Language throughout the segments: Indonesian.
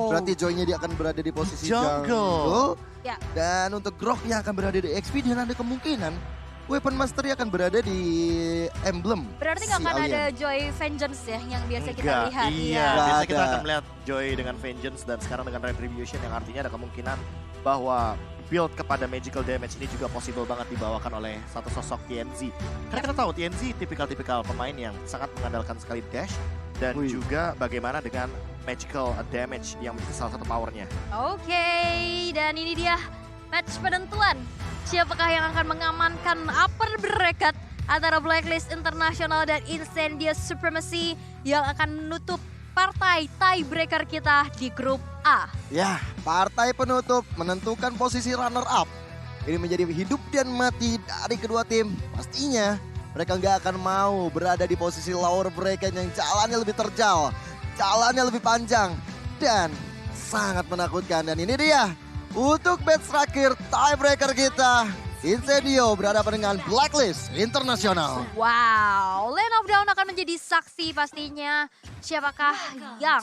Berarti Joy-nya dia akan berada di posisi Jungle. jungle. Ya. Dan untuk Grok yang akan berada di XP dan ada kemungkinan Weapon Master akan berada di emblem. Berarti nggak si akan alien. ada Joy Vengeance ya yang biasa kita Enggak, lihat. iya. Iya. Nggak Biasanya kita ada. akan melihat Joy dengan Vengeance dan sekarang dengan Retribution yang artinya ada kemungkinan bahwa build kepada magical damage ini juga possible banget dibawakan oleh satu sosok TNZ. Karena kita tahu TNZ tipikal-tipikal pemain yang sangat mengandalkan sekali dash dan Wih. juga bagaimana dengan magical damage yang menjadi salah satu powernya. Oke, dan ini dia match penentuan. Siapakah yang akan mengamankan upper bracket antara Blacklist International dan Incendious Supremacy yang akan menutup partai tiebreaker kita di grup A. Ya, partai penutup menentukan posisi runner up. Ini menjadi hidup dan mati dari kedua tim. Pastinya mereka nggak akan mau berada di posisi lower bracket yang jalannya lebih terjal, jalannya lebih panjang, dan sangat menakutkan. Dan ini dia, untuk match terakhir tiebreaker kita, Incendio berhadapan dengan Blacklist International. Wow, Lane of Down akan menjadi saksi pastinya. Siapakah yang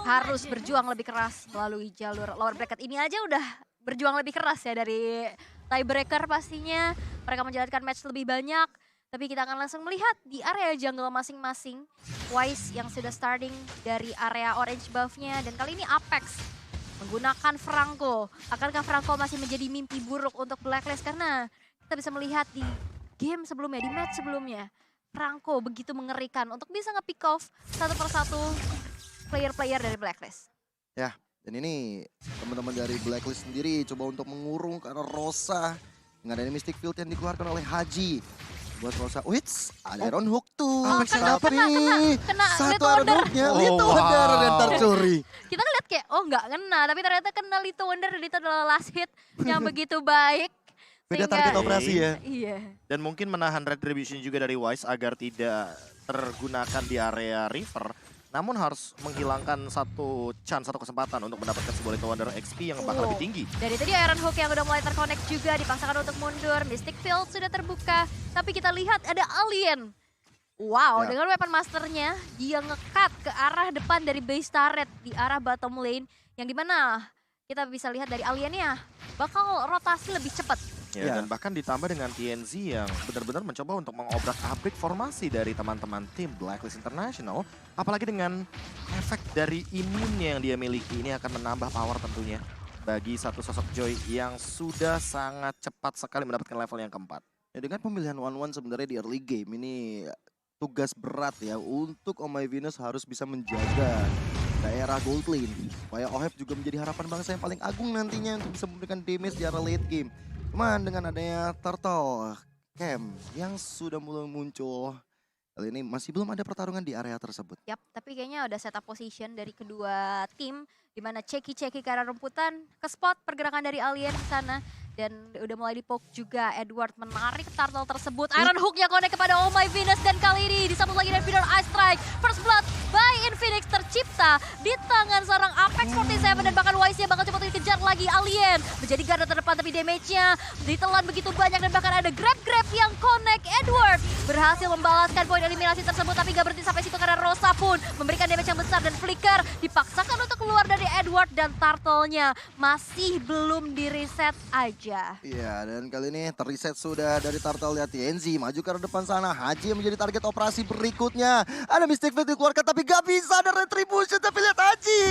harus berjuang lebih keras melalui jalur lower bracket ini aja udah berjuang lebih keras ya dari tiebreaker pastinya. Mereka menjalankan match lebih banyak. Tapi kita akan langsung melihat di area jungle masing-masing. Wise yang sudah starting dari area orange buff-nya. Dan kali ini Apex menggunakan Franco. Akankah Franco masih menjadi mimpi buruk untuk Blacklist? Karena kita bisa melihat di game sebelumnya, di match sebelumnya. Franco begitu mengerikan untuk bisa nge-pick off satu persatu player-player dari Blacklist. Ya, dan ini teman-teman dari Blacklist sendiri coba untuk mengurung karena Rosa. Dengan ada Mystic Field yang dikeluarkan oleh Haji. Buat Rosa, wits, ada Iron Hook tuh. Oh, Tapi kena satu Little Iron Wonder. Hook-nya, Oh, Little wow. Wonder yang tercuri. Kita ngeliat kayak, oh nggak kena. Tapi ternyata kena Little Wonder dan itu adalah last hit yang begitu baik. Beda Sehingga- target operasi ya. Iya. Dan mungkin menahan Retribution juga dari Wise agar tidak tergunakan di area River. Namun harus menghilangkan satu chance, satu kesempatan untuk mendapatkan sebuah Little Wonder XP yang bakal Oh. lebih tinggi. Dan itu dia Iron Hook yang udah mulai terconnect juga, dipaksakan untuk mundur. Mystic Field sudah terbuka, tapi kita lihat ada Alien. Wow, Ya. dengan weapon masternya, dia nge-cut ke arah depan dari base turret di arah bottom lane. Yang dimana kita bisa lihat dari Aliennya bakal rotasi lebih cepat. Ya, Ya. dan bahkan ditambah dengan TNZ yang benar-benar mencoba untuk mengobrak-abrik formasi dari teman-teman tim Blacklist International. Apalagi dengan efek dari imunnya yang dia miliki, ini akan menambah power tentunya bagi satu sosok Joy yang sudah sangat cepat sekali mendapatkan level yang keempat. Ya, dengan pemilihan 1-1 sebenarnya di early game ini tugas berat ya untuk Oh My Venus harus bisa menjaga daerah gold lane. Supaya Oheb juga menjadi harapan bangsa yang paling agung nantinya untuk bisa memberikan damage di area late game. Cuman dengan adanya Turtle Camp yang sudah mulai muncul, kali ini masih belum ada pertarungan di area tersebut. Yap, tapi kayaknya udah setup position dari kedua tim. Di mana Ceki-Ceki ke arah rumputan, ke spot pergerakan dari Alien di sana. Dan udah mulai dipoke juga Edward menarik turtle tersebut. Iron Hook yang connect kepada Oh My Venus. Dan kali ini disambut lagi dari Feeder Ice Strike. First Blood by Infinix tercipta di tangan seorang Apex 47. Dan bahkan Wise-nya bakal coba dikejar lagi Alien. Menjadi garda terdepan tapi damage-nya ditelan begitu banyak. Dan bahkan ada grab-grab yang connect. Edward berhasil membalaskan poin eliminasi tersebut. Tapi gak berhenti sampai situ karena Rosa pun memberikan damage yang besar. Dan Flicker dipaksakan untuk keluar dari Edward. Dan turtle-nya masih belum di-reset aja. Iya, dan kali ini terreset sudah dari Turtle ya TNZ. Maju ke arah depan sana, Haji yang menjadi target operasi berikutnya. Ada Mystic Field dikeluarkan tapi gak bisa, ada Retribution. Tapi lihat Haji,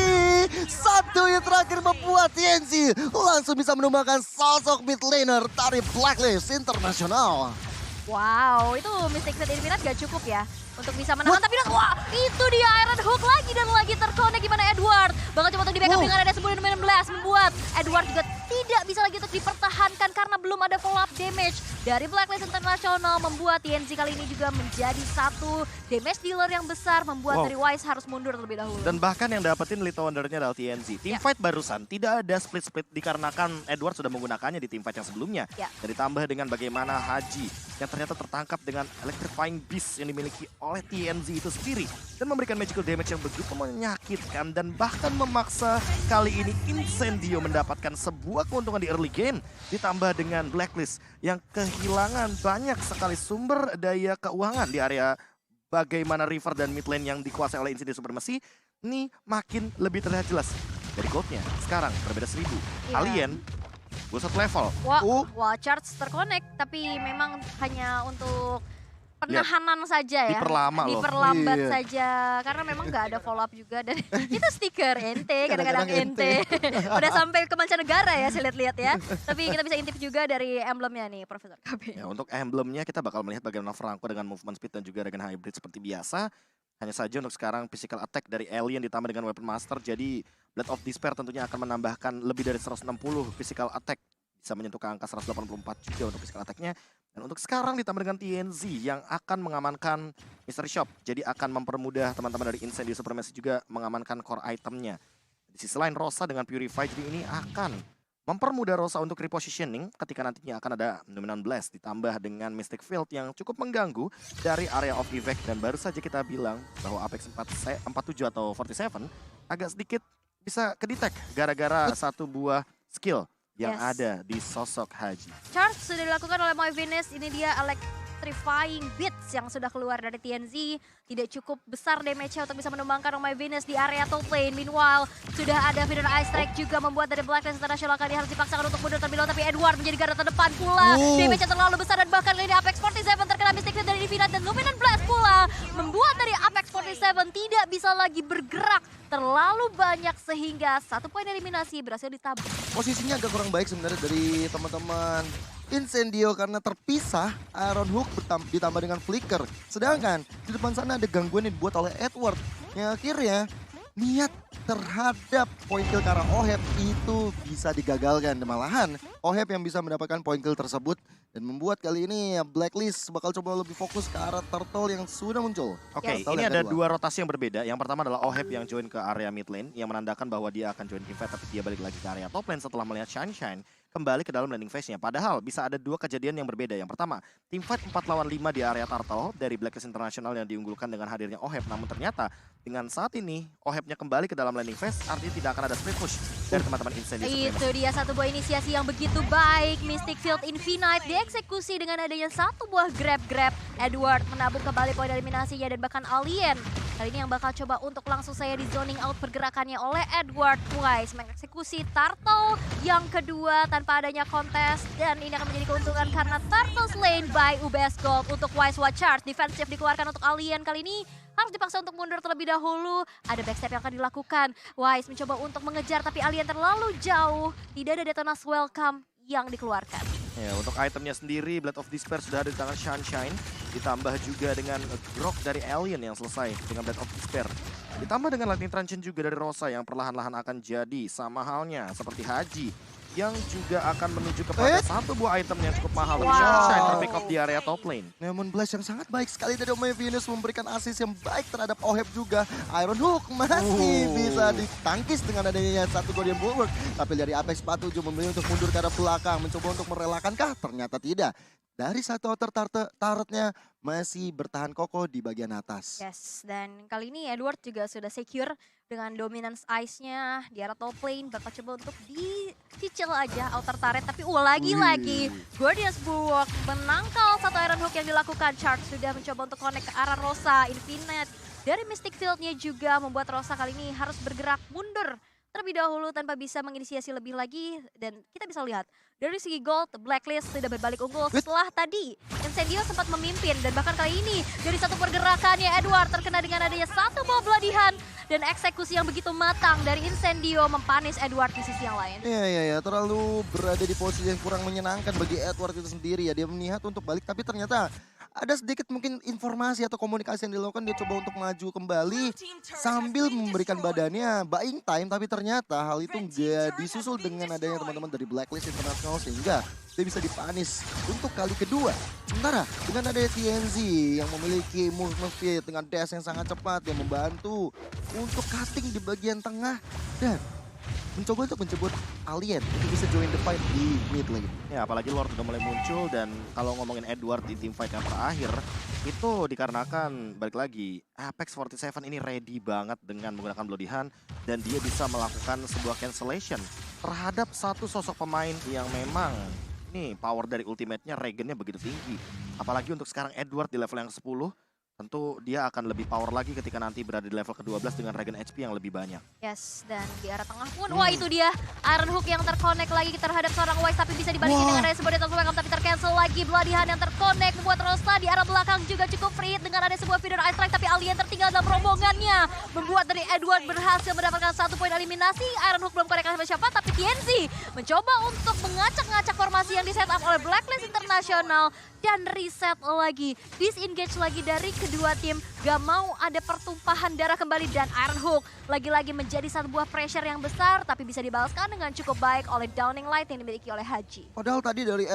satu yang terakhir membuat TNZ langsung bisa menumbangkan sosok mid laner dari Blacklist International. Wow, itu Mystic Field Infinite gak cukup ya untuk bisa menahan. Tapi lihat, wah itu dia Iron Hook lagi dan lagi terkonek gimana Edward. Bahkan coba untuk di backup dengan ada 10-16 membuat Edward juga tidak bisa lagi untuk dipertahankan karena belum ada follow up damage dari Blacklist International. Membuat TNZ kali ini juga menjadi satu damage dealer yang besar. Membuat Wow. dari Wise harus mundur terlebih dahulu. Dan bahkan yang dapetin Little Wonder-nya adalah TNZ. Teamfight barusan tidak ada split-split dikarenakan Edward sudah menggunakannya di teamfight yang sebelumnya. Ya. Dan ditambah dengan bagaimana Haji yang ternyata tertangkap dengan Electrifying Beast yang dimiliki oleh TNZ itu sendiri. Dan memberikan magical damage yang begitu menyakitkan dan bahkan memaksa kali ini Incendio mendapatkan sebuah keuntungan di early game. Ditambah dengan Blacklist yang kehilangan banyak sekali sumber daya keuangan di area bagaimana River dan mid lane yang dikuasai oleh Incendio Supremacy. Ini makin lebih terlihat jelas dari goldnya. Sekarang berbeda 1000. Iya. Alien, gue 1 level. Wah, charge terconnect, tapi memang hanya untuk penahanan saja ya. Diperlama loh. Diperlambat Iya. saja, karena memang nggak ada follow up juga. Dan itu stiker ente, kadang-kadang Kadang-kadang ente. Udah sampai ke mancanegara ya, saya lihat-lihat ya. Tapi kita bisa intip juga dari emblemnya nih, Profesor KB. Ya, untuk emblemnya kita bakal melihat bagaimana Franco dengan movement speed dan juga dengan hybrid seperti biasa. Hanya saja untuk sekarang physical attack dari Alien ditambah dengan Weapon Master, jadi Blade of Despair tentunya akan menambahkan lebih dari 160 physical attack. Bisa menyentuh ke angka 184 juga untuk physical attack-nya. Dan untuk sekarang ditambah dengan TNZ yang akan mengamankan Mystery Shop. Jadi akan mempermudah teman-teman dari Incendio Supremacy juga mengamankan core itemnya. Di sisi lain Rosa dengan Purify jadi ini akan mempermudah Rosa untuk repositioning ketika nantinya akan ada Dominant Blast ditambah dengan Mystic Field yang cukup mengganggu dari area of effect. Dan baru saja kita bilang bahwa Apex 47 atau 47 agak sedikit bisa kedetek gara-gara satu buah skill yang ada di sosok Haji. Charge sudah dilakukan oleh Moy Venus, ini dia electrifying beats yang sudah keluar dari TNZ. Tidak cukup besar damage-nya untuk bisa menumbangkan Moy Venus di area top lane. Meanwhile, sudah ada Feeder Ice Strike juga membuat dari Blacklist International kali harus dipaksakan untuk mundur terlebih dahulu. Tapi Edward menjadi garda terdepan pula. Damage-nya terlalu besar dan bahkan kali ini Apex 47 terkena Mystic Field dari Divinite dan Luminant Blast pula. Membuat dari Apex 47 tidak bisa lagi bergerak terlalu banyak sehingga 1 poin eliminasi berhasil ditabung. Posisinya agak kurang baik sebenarnya dari teman-teman Incendio karena terpisah Iron Hook ditambah dengan Flicker. Sedangkan di depan sana ada gangguan yang dibuat oleh Edward. Yang akhirnya niat terhadap poin kill ke arah Oheb itu bisa digagalkan. Dan malahan Oheb yang bisa mendapatkan poin kill tersebut dan membuat kali ini Blacklist bakal coba lebih fokus ke arah Turtle yang sudah muncul. Oke, ini ada 2 rotasi yang berbeda. Yang pertama adalah Oheb yang join ke area mid lane yang menandakan bahwa dia akan join teamfight tapi dia balik lagi ke area top lane setelah melihat Sunshine kembali ke dalam landing phase-nya. Padahal bisa ada 2 kejadian yang berbeda. Yang pertama, teamfight 4 lawan 5 di area Turtle dari Blacklist International yang diunggulkan dengan hadirnya Oheb. Namun ternyata dengan saat ini Ohebnya kembali ke dalam landing phase, artinya tidak akan ada split push dari teman-teman Incendio Supremacy. Itu dia satu buah inisiasi yang begitu baik. Mystic Field Infinite dieksekusi dengan adanya satu buah grab-grab. Edward menabung kembali poin eliminasinya dan bahkan Alien kali ini yang bakal coba untuk langsung saya di zoning out pergerakannya oleh Edward. Wise mengeksekusi Turtle yang kedua tanpa adanya kontes. Dan ini akan menjadi keuntungan karena Turtle slain by UBS Gold untuk Wise Watch Charge. Defensive dikeluarkan untuk Alien kali ini. Harus dipaksa untuk mundur terlebih dahulu. Ada backstep yang akan dilakukan. Wise mencoba untuk mengejar tapi Alien terlalu jauh. Tidak ada Detonas Welcome yang dikeluarkan. Ya, untuk itemnya sendiri, Blade of Despair sudah ada di tangan Sunshine. Ditambah juga dengan Grok dari Alien yang selesai dengan Blade of Despair. Ditambah dengan Lightning Truncheon juga dari Rosa yang perlahan-lahan akan jadi. Sama halnya seperti Haji yang juga akan menuju kepada satu buah item yang cukup mahal. Sunshine terpick up di area top lane. Neon Blast yang sangat baik sekali dari Moy Venus memberikan assist yang baik terhadap Oheb juga. Iron Hook masih bisa ditangkis dengan adanya satu Guardian Bulwark. Tapi dari Apex 47 memilih untuk mundur ke arah belakang. Mencoba untuk merelakankah? Ternyata tidak. Dari satu outer turretnya masih bertahan kokoh di bagian atas. Yes, dan kali ini Edward juga sudah secure dengan dominance ice-nya di arah top lane. Bakal coba untuk dicicil aja outer turret, tapi lagi-lagi Guardians Bulwark menangkal satu Iron Hook yang dilakukan. Charge sudah mencoba untuk connect ke arah Rosa. Infinite dari Mystic Field-nya juga membuat Rosa kali ini harus bergerak mundur terlebih dahulu tanpa bisa menginisiasi lebih lagi. Dan kita bisa lihat dari segi gold, Blacklist sudah berbalik unggul setelah tadi Incendio sempat memimpin. Dan bahkan kali ini dari satu pergerakannya Edward terkena dengan adanya satu buah bloody hunt. Dan eksekusi yang begitu matang dari Incendio mempanis Edward di sisi yang lain. Iya, terlalu berada di posisi yang kurang menyenangkan bagi Edward itu sendiri ya. Dia melihat untuk balik tapi ternyata ada sedikit mungkin informasi atau komunikasi yang dilakukan. Dia coba untuk maju kembali sambil memberikan badannya buying time. Tapi ternyata hal itu nggak disusul dengan adanya teman-teman dari Blacklist International sehingga dia bisa dipanis untuk kali kedua. Sementara dengan adanya TNZ yang memiliki movement speed dengan dash yang sangat cepat yang membantu untuk cutting di bagian tengah dan mencoba untuk menjemput Alien untuk bisa join the fight di mid lane. Ya, apalagi Lord udah mulai muncul dan kalau ngomongin Edward di teamfight yang terakhir itu dikarenakan balik lagi Apex 47 ini ready banget dengan menggunakan Bloody Hunt dan dia bisa melakukan sebuah cancellation terhadap satu sosok pemain yang memang nih power dari ultimate-nya, Regennya begitu tinggi. Apalagi untuk sekarang Edward di level yang 10 tentu dia akan lebih power lagi ketika nanti berada di level ke-12 dengan regen HP yang lebih banyak. Yes, dan di arah tengah pun, wah itu dia Iron Hook yang terkonek lagi terhadap seorang Wise, tapi bisa dibalikin dengan ada sebuah data welcome, tapi tercancel lagi. Bloody Hand yang terkonek membuat Rosa di arah belakang juga cukup free dengan ada sebuah feeder ice strike, tapi Alien tertinggal dalam rombongannya. Membuat dari Edward berhasil mendapatkan 1 poin eliminasi. Iron Hook belum konek sama siapa, tapi TNC mencoba untuk mengacak-ngacak formasi yang di setup oleh Blacklist International. Dan reset lagi, disengage lagi dari kedua tim. Gak mau ada pertumpahan darah kembali dan Iron Hook lagi-lagi menjadi satu buah pressure yang besar, tapi bisa dibalaskan dengan cukup baik oleh Downing Light yang dimiliki oleh Haji. Padahal tadi dari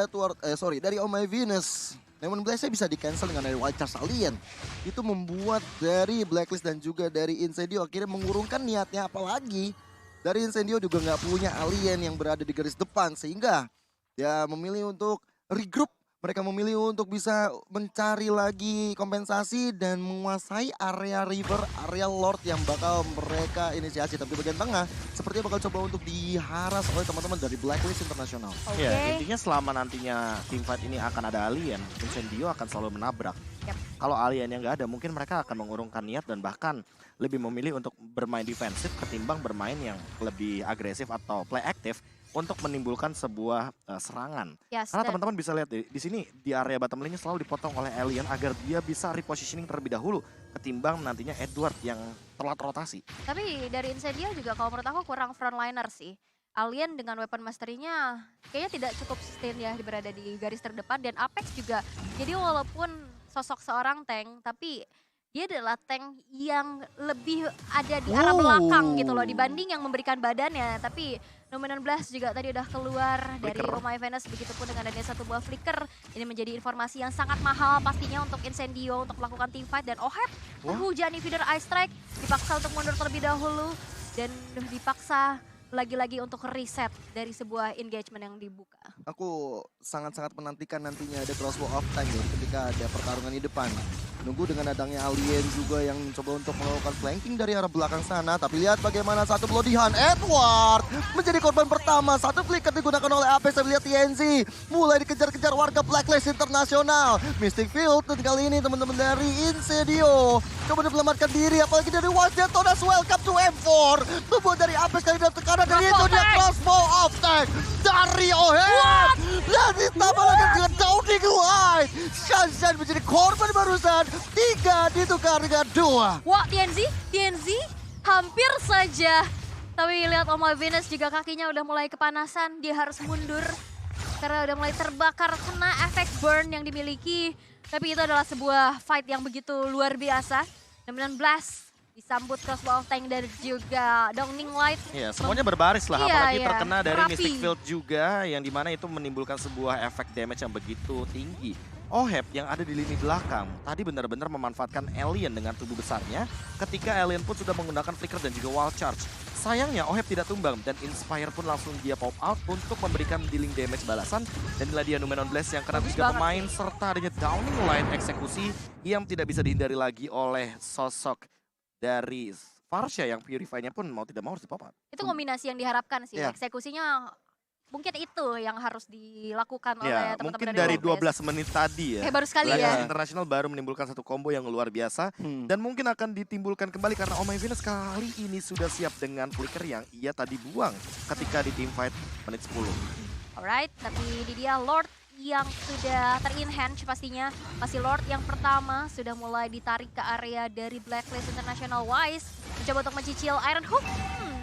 dari Oh My Venus, Lemon Blaze bisa di-cancel dengan dari Wild Charge Alien. Itu membuat dari Blacklist dan juga dari Incendio akhirnya mengurungkan niatnya, apalagi dari Incendio juga nggak punya alien yang berada di garis depan, sehingga dia memilih untuk regroup. Mereka memilih untuk bisa mencari lagi kompensasi dan menguasai area river, area lord yang bakal mereka inisiasi. Tapi bagian tengah sepertinya bakal coba untuk diharas oleh teman-teman dari Blacklist International. Oke. Ya, intinya selama nantinya teamfight ini akan ada alien, Incendio akan selalu menabrak. Kalau alien yang nggak ada, mungkin mereka akan mengurungkan niat dan bahkan lebih memilih untuk bermain defensif ketimbang bermain yang lebih agresif atau play aktif untuk menimbulkan sebuah serangan. Yes, Karena teman-teman bisa lihat di sini di area bottom lane-nya selalu dipotong oleh alien agar dia bisa repositioning terlebih dahulu ketimbang nantinya Edward yang telat rotasi. Tapi dari Incendio juga kalau menurut aku kurang frontliner sih. Alien dengan weapon mastery-nya kayaknya tidak cukup sustain ya berada di garis terdepan, dan Apex juga. Jadi walaupun sosok seorang tank, tapi dia adalah tank yang lebih ada di arah belakang gitu loh dibanding yang memberikan badannya. Tapi Numenon Blast juga tadi udah keluar dari Oh My Venus, begitupun dengan adanya satu buah flicker. Ini menjadi informasi yang sangat mahal pastinya untuk Incendio untuk melakukan teamfight, dan Ohep menghujani feeder ice strike, dipaksa untuk mundur terlebih dahulu dan dipaksa lagi-lagi untuk reset dari sebuah engagement yang dibuka. Aku sangat-sangat menantikan nantinya ada crossbow of time ya, ketika ada pertarungan di depan. Nunggu dengan datangnya alien juga yang mencoba untuk melakukan flanking dari arah belakang sana. Tapi lihat bagaimana satu Bloody Hand, Edward menjadi korban pertama. Satu flicker digunakan oleh Apex. Saya lihat TNC mulai dikejar-kejar warga Blacklist International. Mystic Field dan kali ini teman-teman dari Incendio coba menyelamatkan diri, apalagi dari Wajatonas. Welcome to M4. Membuat dari Apex kali dalam tekanan, dan itu dia crossbow of tank dari Ohep. Dan ditambah lagi dengan Downing Light. Shanshan menjadi korban barusan. 3 ditukar dengan 2. Wah, TNZ hampir saja. Tapi lihat Oh My Venus juga kakinya udah mulai kepanasan. Dia harus mundur karena udah mulai terbakar kena efek burn yang dimiliki. Tapi itu adalah sebuah fight yang begitu luar biasa. 19 disambut crossbow of tank dan juga Downing Light. Iya, semuanya berbaris lah, Iya, apalagi iya. terkena dari Rapi. Mystic Field juga, yang dimana itu menimbulkan sebuah efek damage yang begitu tinggi. Ohep yang ada di lini belakang tadi benar-benar memanfaatkan alien dengan tubuh besarnya ketika alien pun sudah menggunakan flicker dan juga wild charge. Sayangnya Ohep tidak tumbang dan Inspire pun langsung dia pop out untuk memberikan dealing damage balasan. Dan inilah dia Numenon Blast yang kena Bagus 3 banget pemain serta adanya Downing Light eksekusi yang tidak bisa dihindari lagi oleh sosok dari Farsha yang Purify-nya pun mau tidak mau harus di-pop out. Itu kombinasi yang diharapkan sih. Iya. Eksekusinya mungkin itu yang harus dilakukan oleh Ya, teman-teman mungkin dari dari Blacklist. 12 menit tadi ya. Baru sekali Blacklist ya. International baru menimbulkan satu combo yang luar biasa. Dan mungkin akan ditimbulkan kembali karena Oh My Venus kali ini sudah siap dengan flicker yang ia tadi buang ketika di teamfight menit 10. Alright, tapi di dia Lord yang sudah ter-enhance pastinya. Masih Lord yang pertama sudah mulai ditarik ke area dari Blacklist International. Wise mencoba untuk mencicil Iron Hook.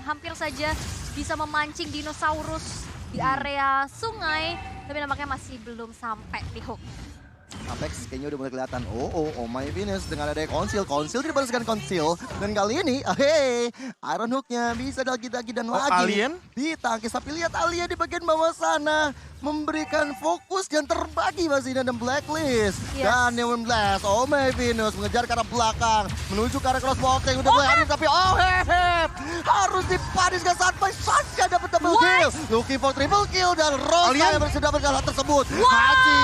Hampir saja bisa memancing dinosaurus di area sungai, tapi nampaknya masih belum sampai di Hook. Apex kayaknya udah mulai kelihatan. Oh My Venus dengan ada konsil dibalaskan konsil. Dan kali ini, Iron Hook-nya bisa lagi dan lagi. Alien? Ditangkis, tapi lihat alien di bagian bawah sana. Memberikan fokus yang terbagi masih dan Blacklist. Yes. Dan Neon Blast, Oh My Venus mengejar ke arah belakang. Menuju ke arah crossbow yang udah mulai hadir, tapi harus dipaniskan saat by Sasha dapat double kill. Looking for triple kill dan Rosa yang bersedia mendapatkan hal tersebut. Haji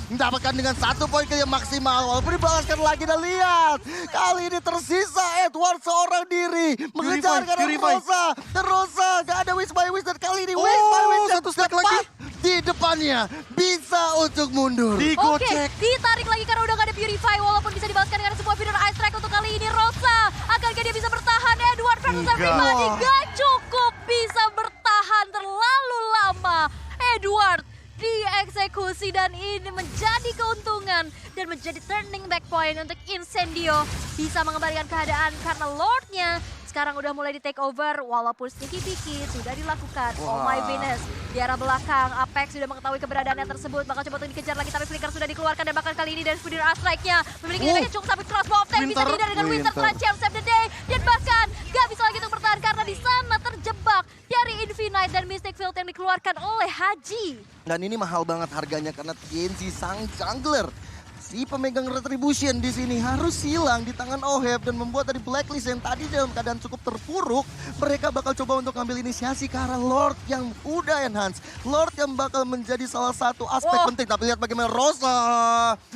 mendapatkan dengan 1 poin kill yang maksimal. Walaupun dibalaskan lagi, dan lihat. Kali ini tersisa Edward seorang diri. Mengejar ke arah Rosa. Dan Rosa gak ada Wish by Wish, dan kali ini Wish by Wish yang satu stack lagi di depannya bisa untuk mundur. Oke, ditarik lagi karena udah gak ada Purify, walaupun bisa dibalaskan dengan sebuah feeder kali ini Rosa. Akankah dia bisa bertahan? Edward versus Enggak. everybody. Wah. Gak cukup bisa bertahan terlalu lama. Edward dieksekusi dan ini menjadi keuntungan dan menjadi turning back point untuk Incendio. Bisa mengembalikan keadaan karena Lordnya sekarang udah mulai di take over walaupun sneaky peeky sudah dilakukan. Oh my Wah. Venus di arah belakang Apex sudah mengetahui keberadaannya tersebut, bakal coba untuk dikejar lagi tapi Flicker sudah dikeluarkan dan bahkan kali ini dari Speeder Astrike-nya memiliki damage yang cukup sampai crossbow of tank bisa Winter. dihindari dengan Winter setelah Champ Save the Day dan bahkan gak bisa lagi untuk bertahan karena di sana terjebak dari Infinite dan Mystic Field yang dikeluarkan oleh Haji. Dan ini mahal banget harganya karena TNC sang jungler. Si pemegang Retribution di sini harus hilang di tangan Oheb dan membuat dari Blacklist yang tadi dalam keadaan cukup terpuruk, mereka bakal coba untuk ambil inisiasi ke arah Lord yang udah enhance. Lord yang bakal menjadi salah satu aspek Oh. penting. Tapi lihat bagaimana Rosa.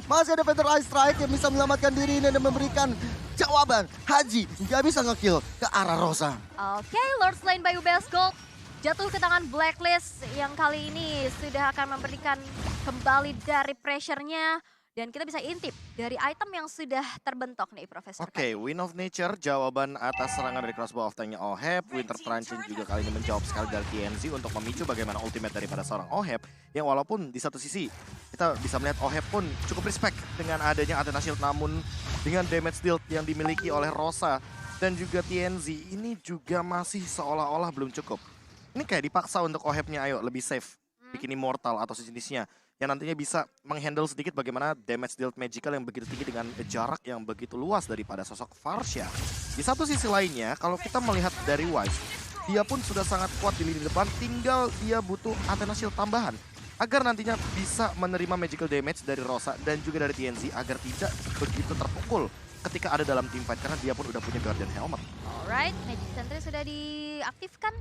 Masih ada Feather Ice Strike yang bisa menyelamatkan diri dan memberikan jawaban. Haji nggak bisa nge-kill ke arah Rosa. Oke, Lord Slain by UBS Gold jatuh ke tangan Blacklist yang kali ini sudah akan memberikan kembali dari pressure-nya. Dan kita bisa intip dari item yang sudah terbentuk nih Profesor. Oke, Wind of Nature jawaban atas serangan dari crossbow of tanknya Oheb. Winter Truncheon juga kali ini menjawab sekali dari TNZ untuk memicu bagaimana ultimate daripada seorang Oheb. Yang walaupun di satu sisi kita bisa melihat Oheb pun cukup respect dengan adanya Athena Shield. Namun dengan damage dealt yang dimiliki oleh Rosa dan juga TNZ ini juga masih seolah-olah belum cukup. Ini kayak dipaksa untuk Ohebnya ayo lebih safe. Bikin immortal atau sejenisnya. Yang nantinya bisa menghandle sedikit bagaimana damage dealt magical yang begitu tinggi dengan jarak yang begitu luas daripada sosok Varsha. Di satu sisi lainnya, kalau kita melihat dari Wise, dia pun sudah sangat kuat di lini depan, tinggal dia butuh Athena Shield tambahan. Agar nantinya bisa menerima magical damage dari Rosa dan juga dari TNZ agar tidak begitu terpukul ketika ada dalam teamfight karena dia pun udah punya Guardian Helmet. Alright, Magic Sentry sudah diaktifkan.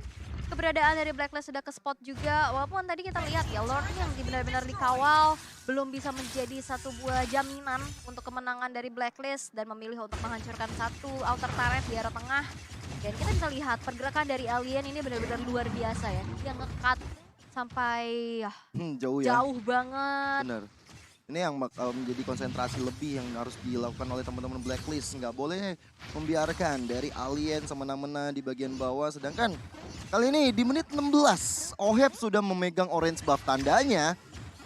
Keberadaan dari Blacklist sudah ke spot juga. Walaupun tadi kita lihat ya Lord yang benar-benar dikawal belum bisa menjadi satu buah jaminan untuk kemenangan dari Blacklist dan memilih untuk menghancurkan satu outer turret di arah tengah. Dan kita bisa lihat pergerakan dari Alien ini benar-benar luar biasa ya. Dia nge-cut sampai Jauh ya. jauh banget. Bener. Ini yang bakal menjadi konsentrasi lebih yang harus dilakukan oleh teman-teman Blacklist. Nggak boleh membiarkan dari Alien semena-mena di bagian bawah. Sedangkan kali ini di menit 16, Oheb sudah memegang orange buff tandanya.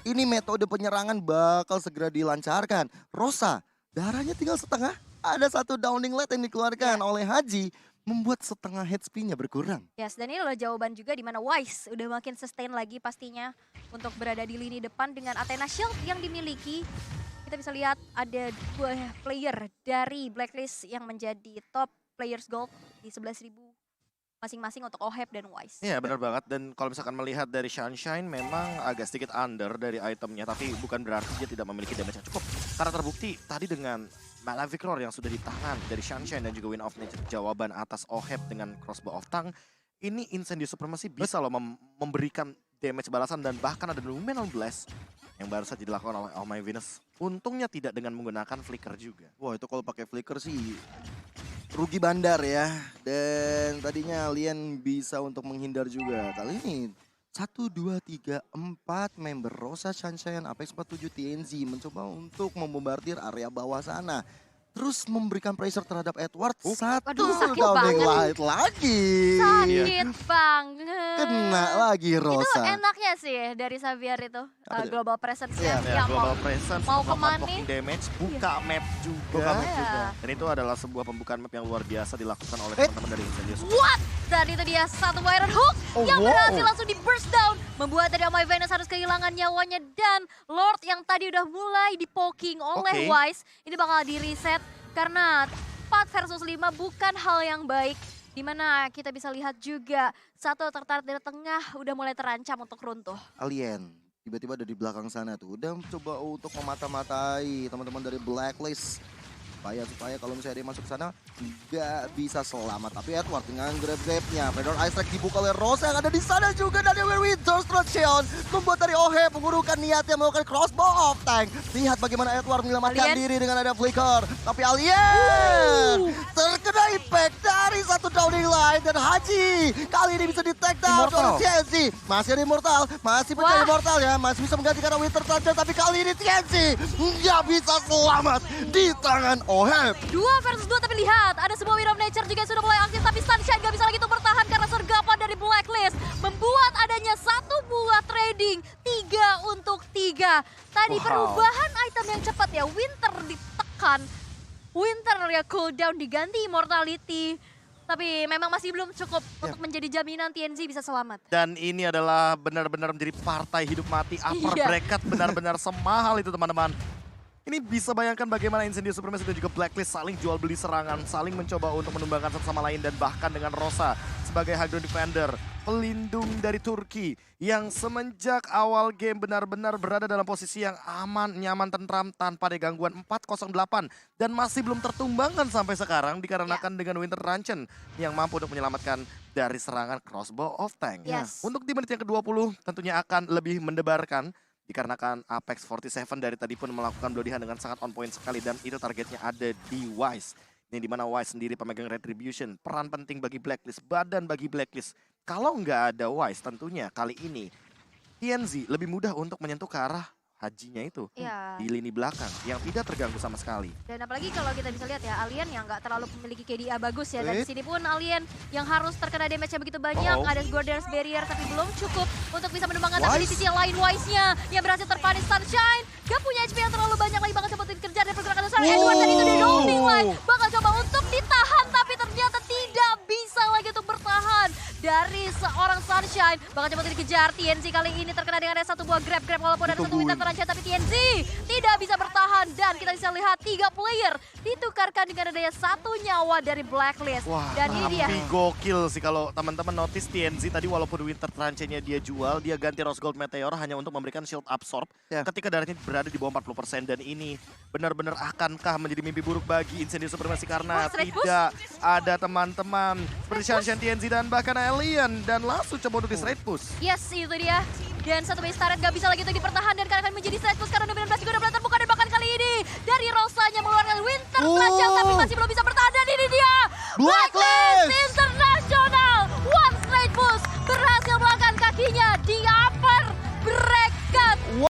Ini metode penyerangan bakal segera dilancarkan. Rosa, darahnya tinggal setengah. Ada satu downing light yang dikeluarkan oleh Haji. Membuat setengah HP-nya berkurang. Yes, dan ini loh jawaban juga di mana Wise udah makin sustain lagi pastinya untuk berada di lini depan dengan Athena Shield yang dimiliki. Kita bisa lihat ada dua player dari Blacklist yang menjadi top players gold di 11.000 masing-masing untuk Oheb dan Wise. Iya benar banget, dan kalau misalkan melihat dari Sunshine memang agak sedikit under dari itemnya, tapi bukan berarti dia tidak memiliki damage yang cukup. Karena terbukti tadi dengan Malefic Roar yang sudah di tangan dari Sunshine dan juga Wind of Nature jawaban atas Oheb dengan Crossbow of Tongue, ini Incendio Supremacy bisa loh memberikan damage balasan dan bahkan ada Luminal Blast yang baru saja dilakukan oleh Oh My Venus. Untungnya tidak dengan menggunakan Flicker juga. Wah itu kalau pakai flicker sih rugi bandar ya. Dan tadinya Alien bisa untuk menghindar juga. Kali ini 1, 2, 3, 4 member Rosa, Sunshine, Apex 47, TNZ mencoba untuk membombardir area bawah sana. Terus memberikan pressure terhadap Edward. Satu Aduh, sakit downing banget. light lagi. Sakit banget. Kena lagi Itu Rosa. enaknya sih dari Xavier itu Apa tuh? global presence Iya, ya. Global Presence, mau melakukan kemana blocking damage, buka map juga. Buka map juga. Dan itu adalah sebuah pembukaan map yang luar biasa dilakukan oleh Eh. teman-teman dari Incendio. What? Dan itu dia satu Iron Hook Oh, yang wow. berhasil langsung di burst down. Membuat dari Oh My Venus harus kehilangan nyawanya. Dan Lord yang tadi udah mulai di-poking oleh Oke. Wise. Ini bakal di-reset karena 4 versus 5 bukan hal yang baik. Dimana kita bisa lihat juga satu tertarik dari tengah udah mulai terancam untuk runtuh. Alien tiba-tiba ada di belakang sana tuh. Udah coba untuk memata-matai teman-teman dari Blacklist. Supaya kalau misalnya dia masuk ke sana nggak bisa selamat. Tapi Edward dengan grab-grabnya, Predator Ice Strike dibuka oleh Rosa yang ada di sana juga. Dan Winter Truncheon membuat dari Oheb mengurungkan niatnya melakukan crossbow of tank. Lihat bagaimana Edward menyelamatkan Alien. diri dengan ada flicker. Tapi Alien terkena impact dari satu downing line. Dan Haji kali ini bisa di-take down oleh Immortal. TNC. Masih ada Immortal, masih Wah. mencari Immortal ya. Masih bisa menggantikan Winter Truncheon. Tapi kali ini TNC nggak bisa selamat di tangan Oh, Hep. 2 versus 2, tapi lihat ada sebuah Wind of Nature juga yang sudah mulai aktif, tapi Sunshine gak bisa lagi untuk bertahan karena sergapan dari Blacklist membuat adanya 1 buah trading, 3 untuk 3. Tadi Wow. perubahan item yang cepat ya, Winter ditekan, Winter ya cooldown diganti Immortality, tapi memang masih belum cukup untuk menjadi jaminan TNZ bisa selamat. Dan ini adalah benar-benar menjadi partai hidup mati. Upper Iya. bracket benar-benar semahal itu teman-teman. Ini bisa bayangkan bagaimana Incendio Supremacy dan juga Blacklist saling jual beli serangan, saling mencoba untuk menumbangkan satu sama lain, dan bahkan dengan Rosa sebagai high ground defender, pelindung dari Turki yang semenjak awal game benar-benar berada dalam posisi yang aman, nyaman, tentram tanpa ada gangguan 408 dan masih belum tertumbangkan sampai sekarang dikarenakan dengan Winter Truncheon yang mampu untuk menyelamatkan dari serangan Crossbow of Tank. Yes. Untuk di menit yang ke-20 tentunya akan lebih mendebarkan dikarenakan Apex 47 dari tadi pun melakukan blodihan dengan sangat on point sekali, dan itu targetnya ada di Wise. Ini dimana Wise sendiri pemegang Retribution, peran penting bagi Blacklist, badan bagi Blacklist. Kalau nggak ada Wise tentunya kali ini TNZ lebih mudah untuk menyentuh ke arah hajinya itu Iya. di lini belakang yang tidak terganggu sama sekali. Dan apalagi kalau kita bisa lihat ya, Alien yang nggak terlalu memiliki KDA bagus ya. Dan di Wait. sini pun Alien yang harus terkena damage-nya begitu banyak. Oh. Ada Gordian's Barrier tapi belum cukup untuk bisa menumbangkan. Wise. Tapi di sisi lain Wise-nya yang berhasil terpanis Sunshine. Gak punya HP yang terlalu banyak lagi, bakal coba untuk dikejar dari pergerakan besar. Edward dan itu di rolling line. Bakal coba untuk ditahan tapi ternyata tidak bisa lagi untuk bertahan dari seorang Sunshine. Bakal coba untuk dikejar. TNZ kali ini terkena dengan ada satu buah grab walaupun ada satu Winter Truncheon, tapi TNZ tidak bisa bertahan, dan kita bisa lihat 3 player ditukarkan dengan adanya 1 nyawa dari Blacklist. Wah, Dan ini dia. tapi gokil sih kalau teman-teman notice TNZ tadi walaupun Winter Truncheon-nya dia jual, dia ganti Rose Gold Meteor hanya untuk memberikan shield absorb Ya. ketika darahnya berada di bawah 40%, dan ini benar-benar akankah menjadi mimpi buruk bagi Incendio Supremacy karena Wah, straight push. tidak ada teman-teman seperti Sunshine, TNZ dan bahkan Alien, dan langsung coba untuk di straight push. Yes, itu dia. Dan satu base turret gak bisa lagi untuk dipertahan dan akan menjadi straight push karena Dominan Blast juga udah mulai terbuka, dan bahkan kali ini dari Rosanya mengeluarkan Winter Truncheon tapi masih belum bisa bertahan, dan ini dia Blacklist!